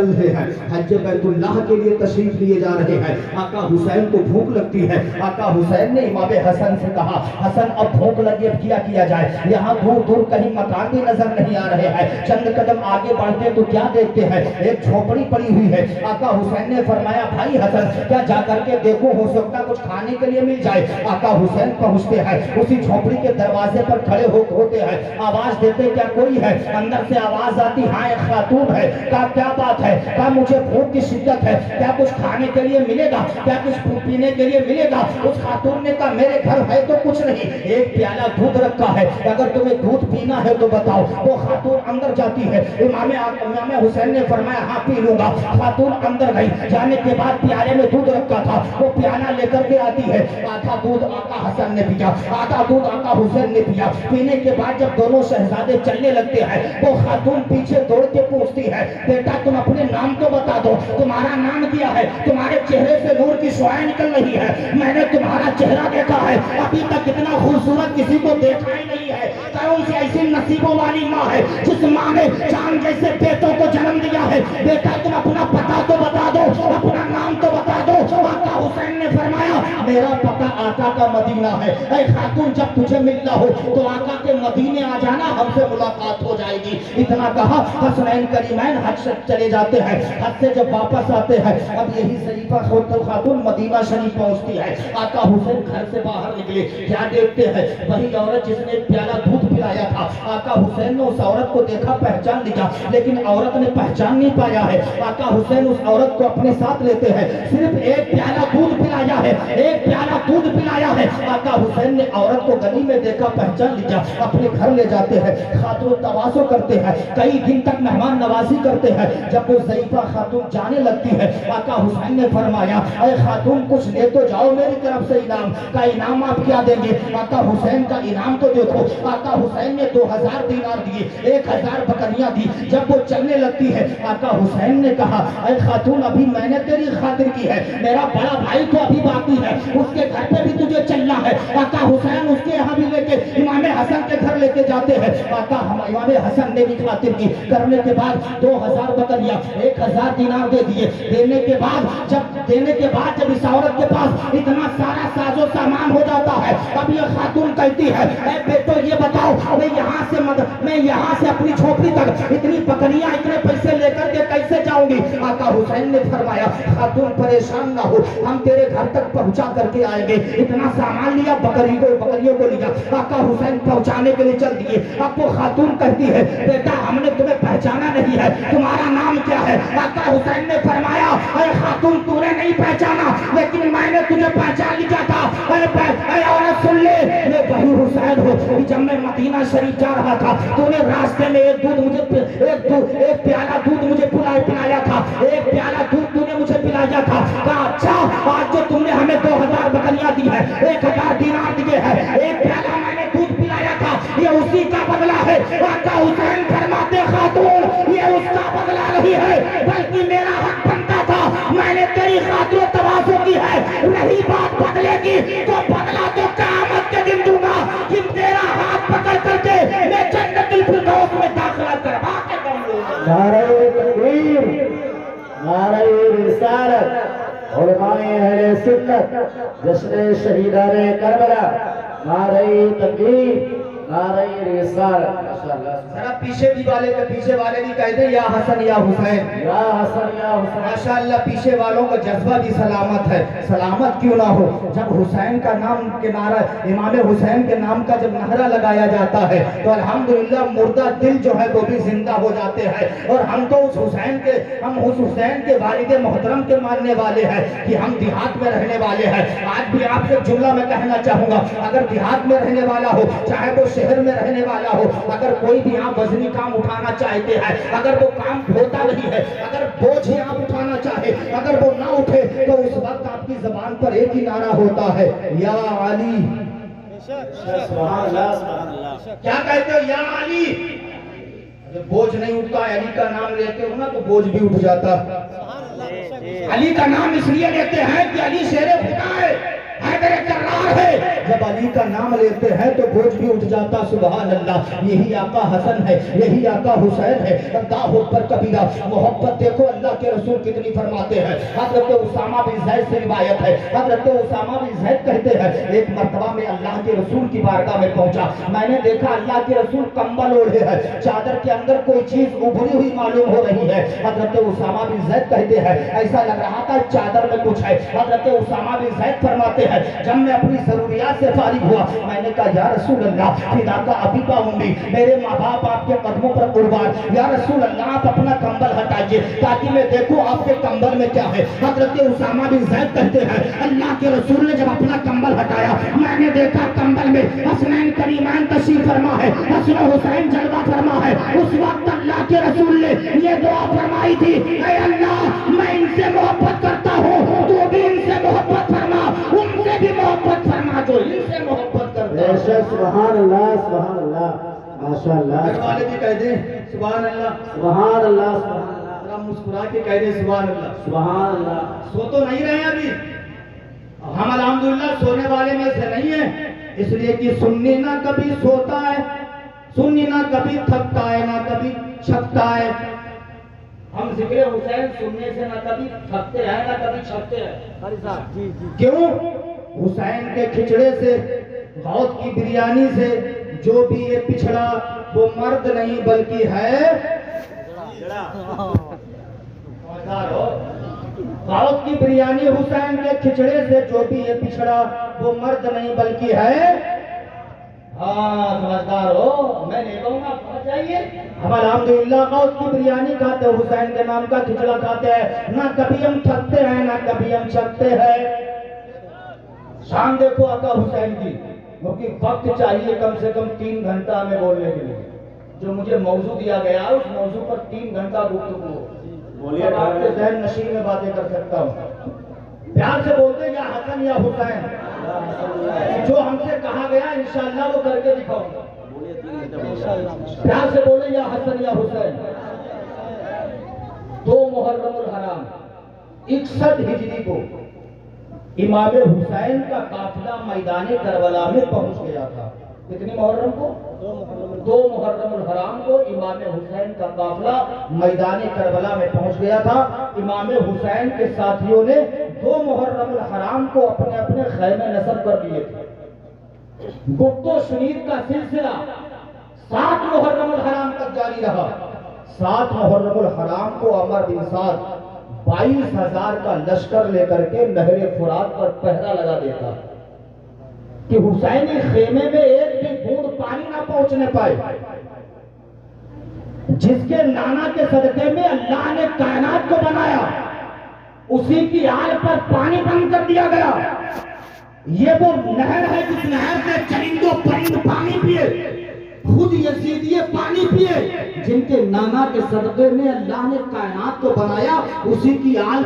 رہے ہیں، حج بیت اللہ کے لیے تشریف لیے جا رہے ہیں۔ آقا حسین کو بھوک لگتی ہے۔ آقا حسین نے امام حسن سے کہا حسن اب بھوک لگی، اب کیا کیا جائے؟ یہاں دور دور کہیں مکان بھی نظر نہیں آ رہے ہیں۔ چند قدم آگے بڑھتے تو کیا دیکھتے ہیں؟ ایک جھوپڑی پڑی ہوئی ہے۔ آقا حسین نے فرمایا بھائی حسن کیا جا کر کے دیکھو، ہو سکتا کچھ کھانے کے لیے مل جائے۔ آقا حسین پہنچتے ہیں، اسی جھوپڑی کے دروازے پر کھڑے ہوتے ہیں، آواز دیتے کیا کوئی ہے؟ اندر سے آواز آتی ہاں ایک خاتون ہے۔ کہا کیا بات ہے؟ کہا مجھے بھوک کی شدت ہے، کیا کچھ کھانے کے لیے ملے گا؟ کیا کچھ پینے کے لیے ملے گا؟ اس خاتون نے کہا میرے گھر ہے تو کچھ نہیں، ایک پیالہ دودھ رکھا ہے، اگر تمہیں دودھ پینا ہے تو بتاؤ۔ وہ خاتون اندر جاتی ہے۔ امام حسین نے فرمایا ہاں پی لوں گا۔ خاتون اندر گئی، جانے کے بعد پیالے میں دودھ رکھا تھا، وہ پیالہ لے کر کے آتی ہے۔ آدھا دودھ آقا حسن نے پیا، آدھا دودھ آقا حسین نے پیا۔ پینے کے بعد جب دونوں شہزادے چلنے لگتے ہیں، وہ خاتون پیچھے دوڑ کے پوچھتی ہے بیٹا تم اپنے نام تو بتا دو، تمہارا نام کیا ہے؟ تمہارے چہرے سے نور کی شعاعیں نکل رہی ہے، میں نے تمہارا چہرہ دیکھا ہے، ابھی تک اتنا خوبصورت کسی کو دیکھا ہی نہیں ہے۔ کون سی ایسی نصیبوں والی ماں ہے جس ماں نے چاند جیسے بیٹوں کو جنم دیا ہے؟ بیٹا تم اپنا پتہ تو بتا دو، اپنا نام تو بتا دو۔ آقا حسین نے فرمایا میرا پتہ آقا کا مدینہ ہے، اے خاتون جب تجھے ملنا ہو تو آقا کے مدینے آ جانا، ہم سے ملاقات ہو جائے گی۔ اتنا کہا حسنین کریمین حج سے چلے جاتے ہیں۔ حج سے جب واپس آتے ہیں، اب یہی شریفہ خاتون مدینہ شریف پہنچتی ہے۔ آقا حسین گھر سے باہر نکلے، کیا دیکھتے ہیں؟ وہی عورت جس نے پیالہ دودھ پلایا تھا۔ آقا حسین نے اس عورت کو دیکھا، پہچان لیا، لیکن عورت نے پہچان نہیں پایا ہے۔ آقا حسین اس عورت کو اپنے ساتھ لیتے ہیں، صرف ایک پیالہ دودھ پلایا ہے، ایک پیالہ دودھ پلایا ہے۔ آقا حسین نے عورت کو گلی میں دیکھا، پہچان لیا، اپنے گھر لے جاتے ہیں، خاطر تواضع کرتے ہیں، کئی دن تک مہمان نوازی کرتے ہیں۔ جب وہ ضعیفہ خاتون جانے لگتی ہے، آقا حسین نے فرمایا اے خاتون کچھ لے تو جاؤ میری طرف سے انعام کا۔ انعام آپ کیا دیں گے؟ آقا حسین کا انعام تو دیکھو۔ آقا حسین نے 2000 دینار دیے، 1000 بکریاں دی۔ جب وہ چلنے لگتی ہے، آقا حسین نے کہا اے خاتون ابھی میں نے تیری خاطر کی ہے، میرا بڑا بھائی تو ابھی باقی ہے، اس کے گھر پہ بھی تجھے چلنا ہے۔ آقا حسین اس کے یہاں بھی لے کے امام حسن کے گھر لے کے جاتے ہیں۔ آقا امام حسن نے بھی خاطر کی، کرنے کے بعد 2000 بکریاں 1000 دینار دے دیے۔ دینے کے بعد جب اس عورت کے پاس اتنا سارا ساز و سامان ہو جاتا ہے، اب یہ خاتون کہتی ہے اے بیٹو یہ بتاؤ میں یہاں سے اپنی جھوپڑی تک اتنی بکریاں اتنے پیسے لے کر کے کیسے جاؤں گی؟ آقا حسین نے فرمایا خاتون پریشان نہ ہو، ہم تیرے گھر تک پہنچا کر کے آئیں گے۔ اتنا سامان لیا، بکریوں کو لیا، آقا حسین پہنچانے کے لیے چل دیے۔ اب وہ خاتون کہتی ہے بیٹا ہم نے تمہیں پہچانا نہیں ہے، تمہارا نام کیا ہے؟ آقا حسین نے فرمایا اے خاتون تو نے نہیں پہچانا لیکن میں نے تجھے پہچان لیا تھا۔ اے عورت سن لے، میں وہی حسین ہوں جب میں مدینہ شریف جا رہا تھا تو نے راستے میں ایک پیالہ دودھ مجھے پلایا تھا، ایک پیالہ دودھ تو نے مجھے پلایا تھا۔ کہا اچھا آج جو تم نے ہمیں 2000 بکریاں دی ہے، 1000 دینار دیے ہیں، ایک پیالہ میں نے دودھ پلایا تھا، یہ اسی کا بدلہ ہے۔ آقا حسین فرماتے خاتون یہ اس کا بدلہ نہیں ہے بلکہ میرا حق بنتا تھا، میں نے تیری خاطر و تواضع کی ہے، رہی بات بدلے کی تو بدلہ تو قیامت کے دن دوں گا کہ تیرا ہاتھ پکڑ کر کے میں جنت الفردوس میں داخلہ کروا کے دوں گا۔ نعرہ تکبیر، نعرہ رسالت، علماء اہل سنت، جشن شہیدان کربلا، نعرہ تکبیر، نعرہ رسالت۔ ذرا پیچھے والے بھی کہہ دیں یا حسن یا حسین، یا حسن یا حسین۔ ماشاءاللہ پیچھے والوں کا جذبہ بھی سلامت ہے، سلامت کیوں نہ ہو۔ جب حسین کا نام کے نعرہ، امام حسین کے نام کا جب نعرہ لگایا جاتا ہے تو الحمدللہ مردہ دل جو ہے وہ بھی زندہ ہو جاتے ہیں۔ اور ہم تو اس حسین کے والد محترم کے ماننے والے ہیں کہ ہم دیہات میں رہنے والے ہیں۔ آج بھی آپ سے جملہ میں کہنا چاہوں گا، اگر دیہات میں رہنے والا ہو چاہے وہ شہر میں رہنے والا ہو، اگر کوئی بھی آپ وزنی کام اٹھانا چاہتے ہیں، اگر وہ کام ہوتا نہیں ہے، اگر بوجھ ہی آپ اٹھانا چاہے اگر وہ نہ اٹھے تو اس وقت آپ کی زبان پر ایک ہی نعرہ ہوتا ہے یا علی۔ سبحان اللہ، کیا کہتے ہو؟ یا علی۔ جب بوجھ نہیں اٹھتا علی کا نام لیتے ہو نا تو بوجھ بھی اٹھ جاتا۔ علی کا نام اس لیے لیتے ہیں کہ علی شیر خدا ہے، حیدر کرار ہے۔ جب علی کا نام لیتے ہیں تو بوجھ بھی اٹھ جاتا۔ سبحان اللہ، یہی آقا حسن ہے، یہی آقا حسین ہے۔ اللہ پر کبیرہ، محبت دیکھو اللہ کے کے رسول کتنی فرماتے ہیں. حضرت اسامہ بن زید سے روایت ہے, حضرت اسامہ بن زید کہتے ہیں ایک مرتبہ میں اللہ کے رسول کی بارگاہ میں پہنچا, میں نے دیکھا اللہ کے رسول کمبل اوڑھے ہیں, چادر کے اندر کوئی چیز ابھری ہوئی معلوم ہو رہی ہے. حضرت اسامہ بن زید کہتے ہیں ایسا لگ رہا تھا چادر میں کچھ ہے. حضرت اسامہ بن زید فرماتے ہیں جب میں اپنی ضروریات سے فارغ ہوا میں نے کہا یا رسول اللہ فداک ابی و امی, میرے ماں باپ آپ کے قدموں پر قربان, یا رسول اللہ آپ اپنا کمبل ہٹائیے تاکہ میں دیکھوں آپ کے کمبل میں کیا ہے. حضرت اسامہ بن زید کہتے ہیں اللہ کے رسول نے جب اپنا کمبل ہٹایا میں نے دیکھا کمبل میں حسنین کریمان تشریف فرما ہے, حسن و حسین جلوہ فرما ہے. اس وقت اللہ کے رسول نے یہ دعا فرمائی تھی اے اللہ میں ان سے محبت کرتا ہوں, تو بھی ان سے محبت فرما, ان سے بھی محبت فرما جو ان سے محبت کرتا بے ہے. شک سبحان اللہ سبحان اللہ ماشاء اللہ گھر والے بھی کہہ دیں سبحان اللہ, سبحان اللہ سبحان اللہ ذرا مسکرا کے کہہ دیں سبحان اللہ. سبحان اللہ. سو تو نہیں رہے ابھی, ہم الحمدللہ سونے والے میں سے نہیں ہیں, اس لیے کہ سنی نہ کبھی سوتا ہے, سنی نہ کبھی تھکتا ہے نہ کبھی چھکتا ہے. ہم ذکر حسین سننے سے نہ کبھی تھکتے ہیں نہ کبھی چھکتے ہیں. کیوں؟ حسین کے کھچڑے سے, غوث کی بریانی سے جو بھی یہ پچھڑا وہ مرد نہیں بلکہ ہے غوث کی بریانی. حسین کے کھچڑے سے جو بھی یہ پچھڑا وہ مرد نہیں بلکہ ہے. ہاں سمجھدار ہو, میں نہیں کہوں گا پہنچ جائیے. ہم الحمدللہ غوث کی بریانی کھاتے, حسین کے نام کا کھچڑا کھاتے ہیں, نہ کبھی ہم تھکتے ہیں نہ کبھی ہم چھکتے ہیں. شان دیکھو آقا حسین کی, کیونکہ وقت چاہیے کم سے کم 3 گھنٹہ ہمیں بولنے کے لیے. جو مجھے موضوع دیا گیا اس موضوع پر 3 گھنٹہ گفتگو ہو. اب آپ کے ذہن نشین میں باتیں کر سکتا ہوں. پیار سے بولتے یا حسن یا حسین, جو ہم سے کہا گیا انشاءاللہ وہ کر کے دکھاؤں گا. پیار سے بولے یا حسن یا حسین. 2 محرم الحرام 61 ہجری کو امام حسین کا قافلہ میدان کربلا میں پہنچ گیا تھا. کتنی محرم کو؟ 2 محرم الحرام کو امام حسین کا قافلہ میدان کربلا میں پہنچ گیا تھا. امام حسین کے ساتھیوں نے 2 محرم الحرام کو اپنے اپنے خیمے نصب کر دیے تھے. گفت و شنید کا سلسلہ 7 محرم الحرام تک جاری رہا. 7 محرم الحرام کو عمر بن سعد 22,000 کا لشکر لے کر کے نہر فرات پر پہرا لگا دیتا کہ حسینی خیمے میں ایک بھی بوند پانی نہ پہنچنے پائے. جس کے نانا کے صدقے میں اللہ نے کائنات کو بنایا اسی کی آل پر پانی بند کر دیا گیا. یہ وہ نہر ہے جس نہر سے چرند و پرند پانی پیے, خود یزیدی پانی پیے. جن کے نانا کے صدقے میں اللہ نے کائنات کو بنایا اسی کی آل